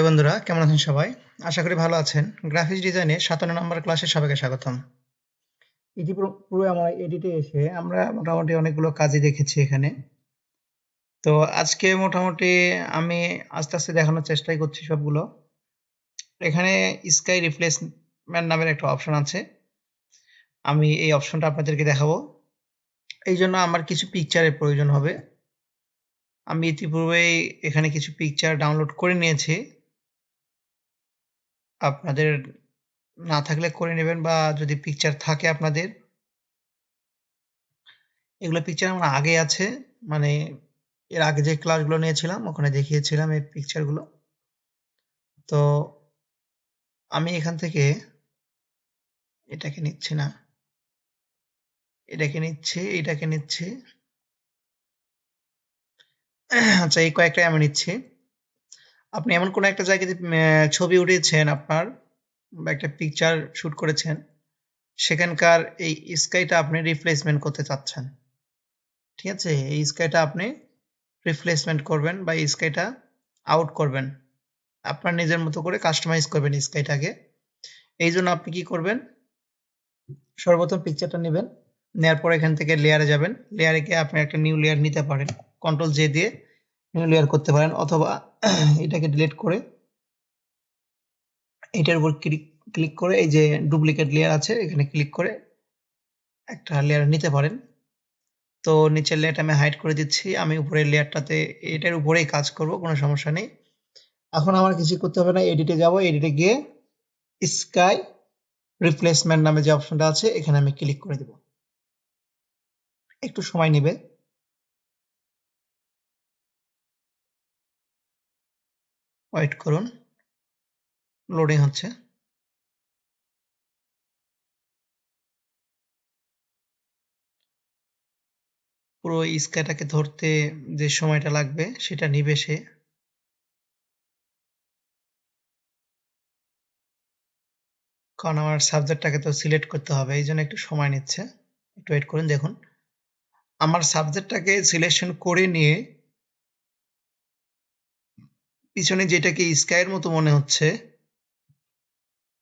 বন্ধুরা, কেমন আছেন সবাই? আশা করি ভালো আছেন। গ্রাফিক্স ডিজাইনের 57 নম্বর ক্লাসে সবাইকে স্বাগতম। ইতিপূর্বে আমরা এডিটে এসে আমরা মোটামুটি অনেকগুলো কাজই দেখেছি এখানে। তো আজকে মোটামুটি আমি আস্তে আস্তে দেখানোর চেষ্টাই করছি সবগুলো। এখানে স্কাই রিপ্লেসমেন্ট নামের একটা অপশন আছে। আমি এই অপশনটা আপনাদেরকে দেখাবো। এই জন্য আমার কিছু পিকচারের প্রয়োজন হবে। আমি ইতিপূর্বেই এখানে কিছু পিকচার ডাউনলোড করে নিয়েছি। আপনাদের না থাকলে করে নেবেন, বা যদি পিকচার থাকে আপনাদের, এগুলো পিকচার আমার আগে আছে, মানে এর আগে যে ক্লাসগুলো নিয়েছিলাম ওখানে দেখিয়েছিলাম এই পিকচারগুলো। তো আমি এখান থেকে এটাকে নিচ্ছি না, এটাকে নিচ্ছি, এটাকে নিচ্ছি। আচ্ছা, এই কয়েকটাই আমি নিচ্ছি। আপনি এমন কোনো একটা জায়গাতে ছবি উঠিয়েছেন আপনার, বা একটা পিকচার শুট করেছেন, সেখানকার এই স্কাইটা আপনি রিপ্লেসমেন্ট করতে চাচ্ছেন। ঠিক আছে, এই স্কাইটা আপনি রিপ্লেসমেন্ট করবেন বা এই স্কাইটা আউট করবেন, আপনার নিজের মতো করে কাস্টমাইজ করবেন স্কাইটাকে। এই জন্য আপনি কি করবেন, সর্বপ্রথম পিকচারটা নেবেন, নেওয়ার পর এখান থেকে লেয়ারে যাবেন। লেয়ারে গিয়ে আপনি একটা নিউ লেয়ার নিতে পারেন, কন্ট্রোল জে দিয়ে নিউ লেয়ার করতে পারেন, অথবা এটাকে ডিলিট করে এটার উপর ক্লিক করে এই যে ডুপ্লিকেট লেয়ার আছে এখানে ক্লিক করে একটা লেয়ার নিতে পারেন। তো নিচের লেয়ারটা আমি হাইড করে দিচ্ছি, আমি উপরের লেয়ারটাতে এটার উপরেই কাজ করব, কোনো সমস্যা নেই। এখন আমার কিছু করতে হবে না, এডিটে যাব, এডিটে গিয়ে স্কাই রিপ্লেসমেন্ট নামে যে অপশনটা আছে এখানে আমি ক্লিক করে দেব। একটু সময় নেবে। ওয়েট করুন, লোডিং হচ্ছে। পুরো স্কাইটাকে ধরতে যে সময়টা লাগবে সেটা নিবে সে। কারণ আমার সাবজেক্টটাকে তো সিলেক্ট করতে হবে, এই জন্য একটু সময় নিচ্ছে। একটু ওয়েট করুন, দেখুন আমার সাবজেক্টটাকে সিলেকশন করে নিয়ে পিছনে যেটাকে স্কাইয়ের মতো মনে হচ্ছে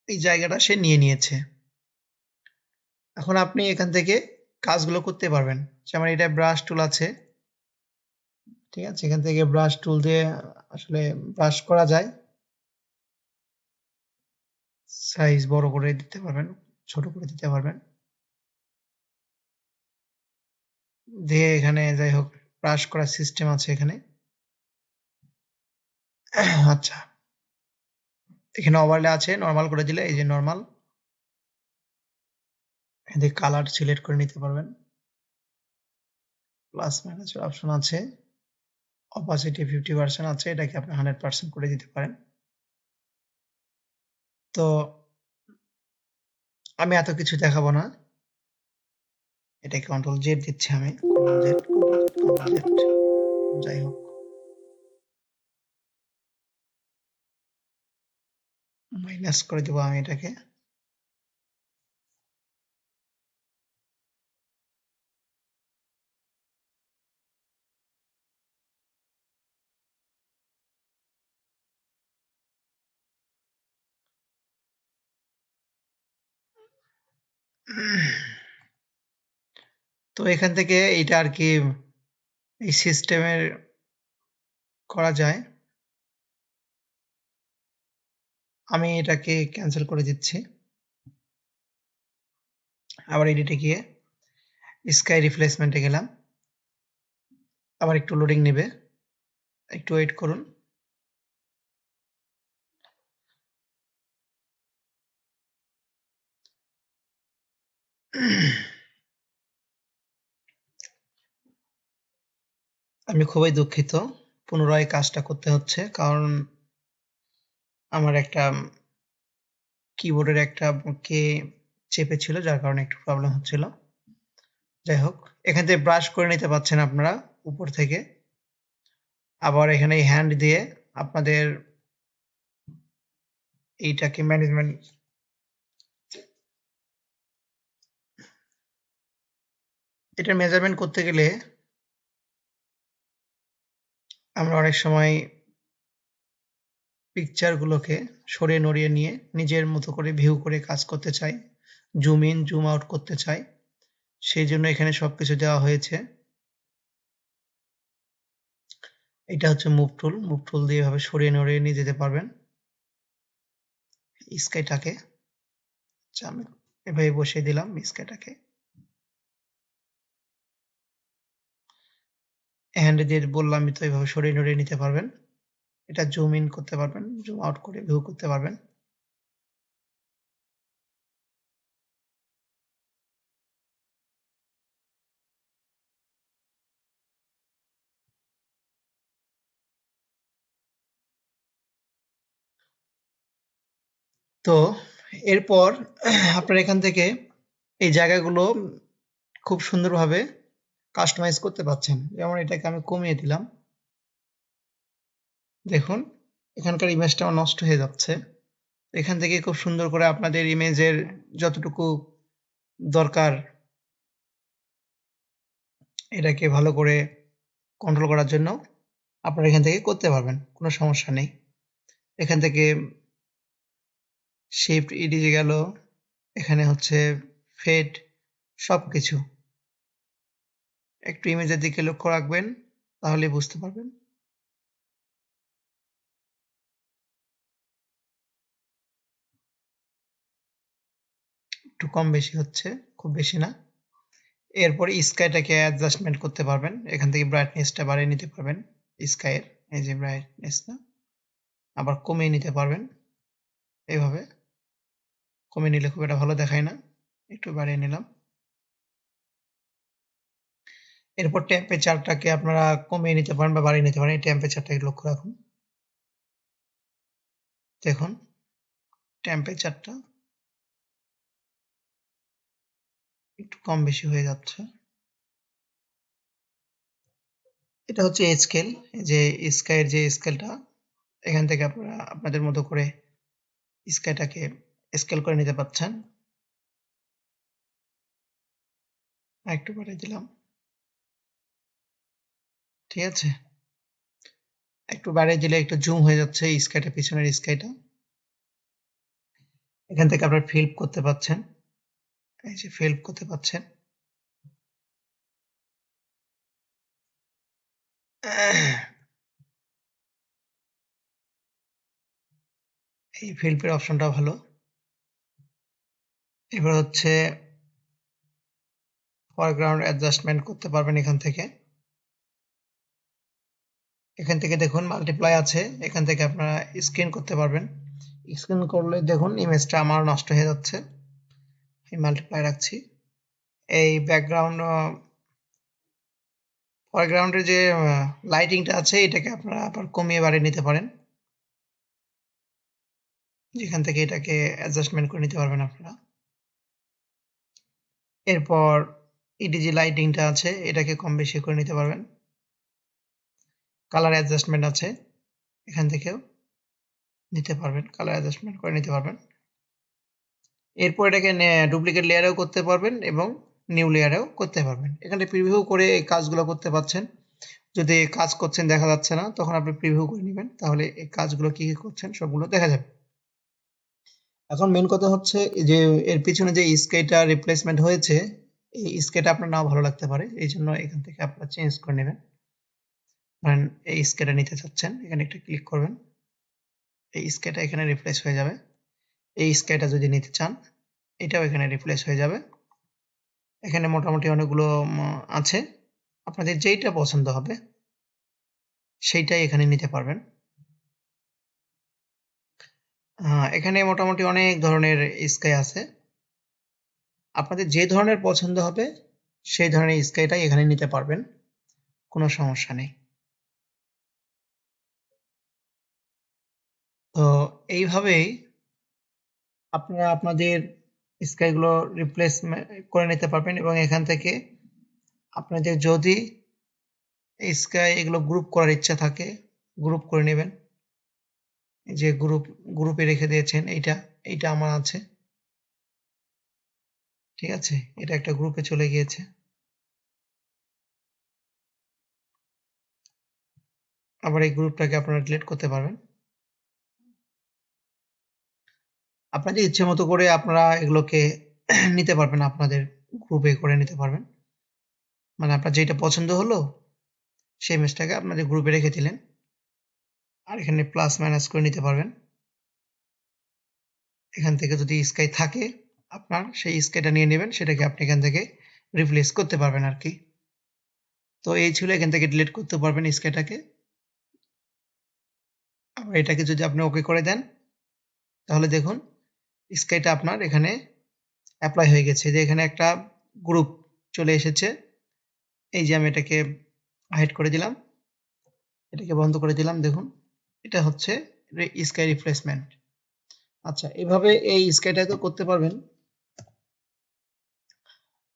এই জায়গাটা সে নিয়ে নিয়েছে। এখন আপনি এখান থেকে কাজগুলো করতে পারবেন। যেমন এটা ব্রাশ টুল আছে, ঠিক আছে, এখান থেকে ব্রাশ টুল দিয়ে আসলে ব্রাশ করা যায়। সাইজ বড় করে দিতে পারবেন, ছোট করে দিতে পারবেন, দিয়ে এখানে যাই হোক ব্রাশ করার সিস্টেম আছে এখানে। আচ্ছা, এখানে ওভারলে আছে, নরমাল করে দিলে এই যে নরমাল, এখানে কালার সিলেক্ট করে নিতে পারবেন। প্লাস মাইনাসের অপশন আছে, অপাসিটি 50% আছে, এটাকে আপনি 100% করে দিতে পারেন। তো আমি এত কিছু দেখাবো না, এটাকে কন্ট্রোল জেড দিচ্ছি আমি, কন্ট্রোল জেড, কন্ট্রোল জেড, যাই হোক মাইনাস করে দেবো আমি এটাকে। তো এখান থেকে এইটা আর কি এই সিস্টেমের করা যায়। আমি এটাকে ক্যান্সেল করে দিচ্ছি, আবার এডিটে গিয়ে স্কাই রিপ্লেসমেন্টে গেলাম, আবার একটু লোডিং নেবে, একটু ওয়েট করুন। আমি খুবই দুঃখিত, পুনরায় কাজটা করতে হচ্ছে, কারণ আমার একটা কিবোর্ডের একটা কে চেপে ছিল, যার কারণে একটু প্রবলেম হচ্ছিল। যাই হোক, এখান থেকে ব্রাশ করে নিতে পারছেন আপনারা উপর থেকে। আবার এখানে হ্যান্ড দিয়ে আপনাদের এইটাকে ম্যানেজমেন্ট, এটা মেজারমেন্ট করতে গেলে আমরা অনেক সময় পিকচারগুলোকে সরিয়ে নড়িয়ে নিয়ে নিজের মতো করে ভিউ করে কাজ করতে চাই, জুম ইন জুম আউট করতে চাই, সেই জন্য এখানে সবকিছু দেওয়া হয়েছে। এটা হচ্ছে মুভ টুল দিয়ে এভাবে সরিয়ে নড়িয়ে নিয়ে যেতে পারবেন স্কাইটাকে। আচ্ছা, আমি এভাবে বসিয়ে দিলাম স্কাইটাকে। হ্যান্ড দিয়ে বললামই তো, এভাবে সরিয়ে নড়িয়ে নিতে পারবেন। এটা জুম ইন করতে পারবেন, জুম আউট করে ভিউ করতে পারবেন। তো এরপর আপনার এখান থেকে এই জায়গাগুলো খুব সুন্দরভাবে কাস্টমাইজ করতে পারছেন। যেমন এটাকে আমি কমিয়ে দিলাম, দেখুন এখানকার ইমেজটা আমার নষ্ট হয়ে যাচ্ছে। এখান থেকে খুব সুন্দর করে আপনাদের ইমেজের যতটুকু দরকার এটাকে ভালো করে কন্ট্রোল করার জন্য আপনারা এখান থেকে করতে পারবেন, কোনো সমস্যা নেই। এখান থেকে শিফট ইডিজে গেল, এখানে হচ্ছে ফেড, সবকিছু একটু ইমেজের দিকে লক্ষ্য রাখবেন, তাহলে বুঝতে পারবেন। একটু কম বেশি হচ্ছে, খুব বেশি না। এরপরে স্কাইটাকে অ্যাডজাস্টমেন্ট করতে পারবেন, এখান থেকে ব্রাইটনেসটা বাড়িয়ে নিতে পারবেন স্কাইয়ের, এই যে ব্রাইটনেসটা, আবার কমিয়ে নিতে পারবেন। এইভাবে কমিয়ে নিলে খুব একটা ভালো দেখায় না, একটু বাড়িয়ে নিলাম। এরপর টেম্পারেচারটাকে আপনারা কমিয়ে নিতে পারেন বা বাড়িয়ে নিতে পারেন। এই টেম্পারেচারটাকে লক্ষ্য রাখুন, দেখুন টেম্পারেচারটা একটু কম বেশি হয়ে যাচ্ছে। এটা হচ্ছে স্কেল, যে স্কাইয়ের যে স্কেলটা, এখান থেকে আপনারা আপনাদের মতো করে স্কাইটাকে স্কেল করে নিতে পারছেন। একটু বাড়িয়ে দিলাম, ঠিক আছে। একটু বাড়িয়ে দিলে একটু জুম হয়ে যাচ্ছে স্কাইটা, পিছনের স্কাইটা। এখান থেকে আপনারা ফিল্প করতে পারছেন, এই যে ফিল্প করতে পারছেন। এই ফিল্পের অপশনটা ভালো। এবার হচ্ছে ফরগ্রাউন্ড অ্যাডজাস্টমেন্ট করতে পারবেন এখান থেকে। এখান থেকে দেখুন মাল্টিপ্লাই আছে, এখান থেকে আপনারা স্ক্রিন করতে পারবেন। স্ক্রিন করলে দেখুন ইমেজটা আমার নষ্ট হয়ে যাচ্ছে, এই মাল্টিপ্লাই রাখছি। এই ব্যাকগ্রাউন্ড ফরগ্রাউন্ডের যে লাইটিংটা আছে এটাকে আপনারা আবার কমিয়ে বাড়িয়ে নিতে পারেন, যেখান থেকে এটাকে অ্যাডজাস্টমেন্ট করে নিতে পারবেন আপনারা। এরপর ইডিজি লাইটিংটা আছে, এটাকে কম বেশি করে নিতে পারবেন। কালার অ্যাডজাস্টমেন্ট আছে, এখান থেকেও নিতে পারবেন, কালার অ্যাডজাস্টমেন্ট করে নিতে পারবেন। এরপর এটাকে ডুপ্লিকেট লেয়ারেও করতে পারবেন এবং নিউ লেয়ারেও করতে পারবেন। এখানে প্রিভিউ করে এই কাজগুলো করতে পারছেন। যদি কাজ করছেন দেখা যাচ্ছে না, তখন আপনি প্রিভিউ করে নেবেন, তাহলে এই কাজগুলো কি কি করছেন সবগুলো দেখা যাবে। এখন মেন কথা হচ্ছে যে এর পিছনে যে স্কেটটা রিপ্লেসমেন্ট হয়েছে, এই স্কেটটা আপনার নাও ভালো লাগতে পারে, এই জন্য এখান থেকে আপনারা চেঞ্জ করে নেবেন। ধরেন এই স্কেটটা নিতে চাচ্ছেন, এখানে একটা ক্লিক করবেন, এই স্কেটটা এখানে রিপ্লেস হয়ে যাবে। এই স্কেটটা যদি নিতে চান, এটাও এখানে রিপ্লেস হয়ে যাবে। এখানে মোটামুটি অনেকগুলো আছে, আপনাদের যেইটা পছন্দ হবে সেইটাই এখানে নিতে পারবেন। এখানে মোটামুটি অনেক ধরনের স্কাই আছে, আপনাদের যে ধরনের পছন্দ হবে সেই ধরনের স্কাইটাই এখানে নিতে পারবেন, কোনো সমস্যা নেই। তো এইভাবেই আপনারা আপনাদের স্কাইগুলো রিপ্লেস করে নিতে পারবেন এবং এখান থেকে আপনাদের যদি স্কাই এগুলো গ্রুপ করার ইচ্ছা থাকে গ্রুপ করে নেবেন। এই যে গ্রুপে রেখে দিয়েছেন, এইটা আমার আছে, ঠিক আছে, এটা একটা গ্রুপে চলে গিয়েছে। আবার এই গ্রুপটাকে আপনারা ডিলিট করতে পারবেন। আপনাদের ইচ্ছে মতো করে আপনারা এগুলোকে নিতে পারবেন, আপনাদের গ্রুপে করে নিতে পারবেন। মানে আপনার যেটা পছন্দ হলো সেই ইমেজটাকে আপনাদের গ্রুপে রেখে দিলেন, আর এখানে প্লাস মাইনাস করে নিতে পারবেন। এখান থেকে যদি স্কাই থাকে আপনার, সেই স্কাইটা নিয়ে নেবেন, সেটাকে আপনি এখান থেকে রিপ্লেস করতে পারবেন আর কি। তো এই ছিল, এখান থেকে ডিলিট করতে পারবেন স্কাইটাকে। আবার এটাকে যদি আপনি ওকে করে দেন তাহলে দেখুন স্কাইটা আপনার এখানে অ্যাপ্লাই হয়ে গেছে, যে এখানে একটা গ্রুপ চলে এসেছে। এই যে আমি এটাকে হাইড করে দিলাম, এটাকে বন্ধ করে দিলাম, দেখুন এটা হচ্ছে স্কাই রিপ্লেসমেন্ট। আচ্ছা, এভাবে এই স্কাইটাতেও করতে পারবেন,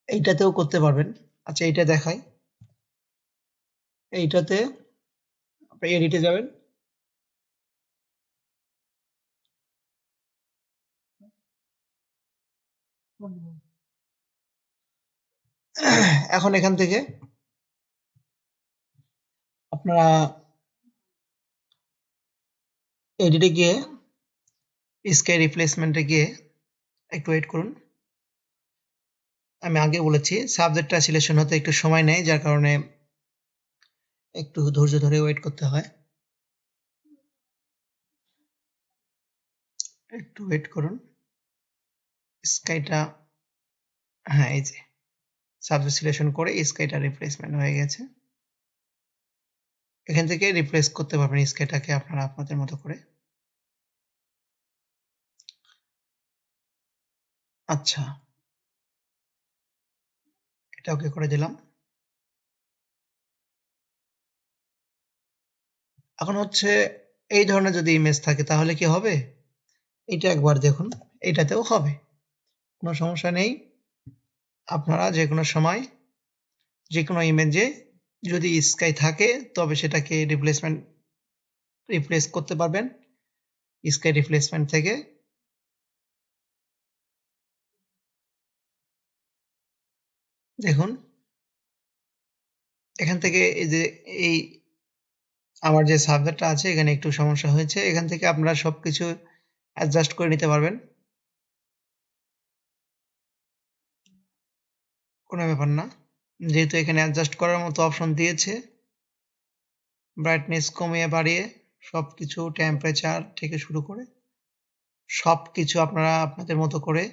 এইটাতেও করতে পারবেন। আচ্ছা, এইটা দেখাই। এইটাতে আপনি এডিটে যাবেন, এখন এখান থেকে আপনারা এডিটে গিয়ে স্কাই রিপ্লেসমেন্টে গিয়ে একটু ওয়েট করুন। আমি আগে বলেছি সাবজেক্টটা সিলেকশন হতে একটু সময় নেয়, যার কারণে একটু ধৈর্য ধরে ওয়েট করতে হয়। একটু ওয়েট করুন। স্কাইটা, হ্যাঁ এই যে সাবজেক্ট সিলেকশন করে স্কাইটা রিপ্লেসমেন্ট হয়ে গেছে। এখান থেকে রিপ্লেস করতে পারবেন স্কাইটাকে আপনারা আপনাদের মতো করে। আচ্ছা, এটা ওকে করে দিলাম। এখন হচ্ছে এই ধরনের যদি ইমেজ থাকে তাহলে কি হবে, এটা একবার দেখুন, এটাতেও হবে, কোনো সমস্যা নেই। আপনারা যে কোনো সময় যে কোনো ইমেজে যদি স্কাই থাকে তবে সেটাকে রিপ্লেস করতে পারবেন স্কাই রিপ্লেসমেন্ট থেকে। দেখুন এখান থেকে এই যে এই আমার যে সাবজেক্টটা আছে এখানে একটু সমস্যা হয়েছে, এখান থেকে আপনারা সবকিছু অ্যাডজাস্ট করে নিতে পারবেন, কোনো ব্যাপার না। যেহেতু এখানে অ্যাডজাস্ট করার মতো অপশন দিয়েছে, ব্রাইটনেস কমিয়ে বাড়িয়ে সবকিছু, টেম্পারেচার থেকে শুরু করে সবকিছু আপনারা আপনাদের মতো করে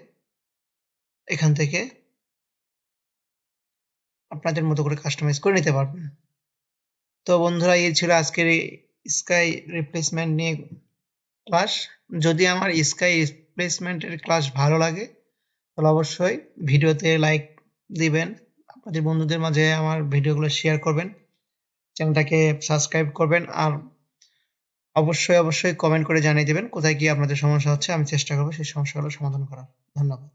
এখান থেকে আপনাদের মতো করে কাস্টমাইজ করে নিতে পারবেন। তো বন্ধুরা, এই ছিল আজকের এই স্কাই রিপ্লেসমেন্ট নিয়ে ক্লাস। যদি আমার স্কাই রিপ্লেসমেন্টের ক্লাস ভালো লাগে তাহলে অবশ্যই ভিডিওতে লাইক দিবেন, আপনাদের বন্ধুদের মাঝে আমার ভিডিওগুলো শেয়ার করবেন, চ্যানেলটাকে সাবস্ক্রাইব করবেন, আর অবশ্যই কমেন্ট করে জানিয়ে দেবেন কোথায় কি আপনাদের সমস্যা হচ্ছে, আমি চেষ্টা করবো সেই সমস্যাগুলো সমাধান করার। ধন্যবাদ।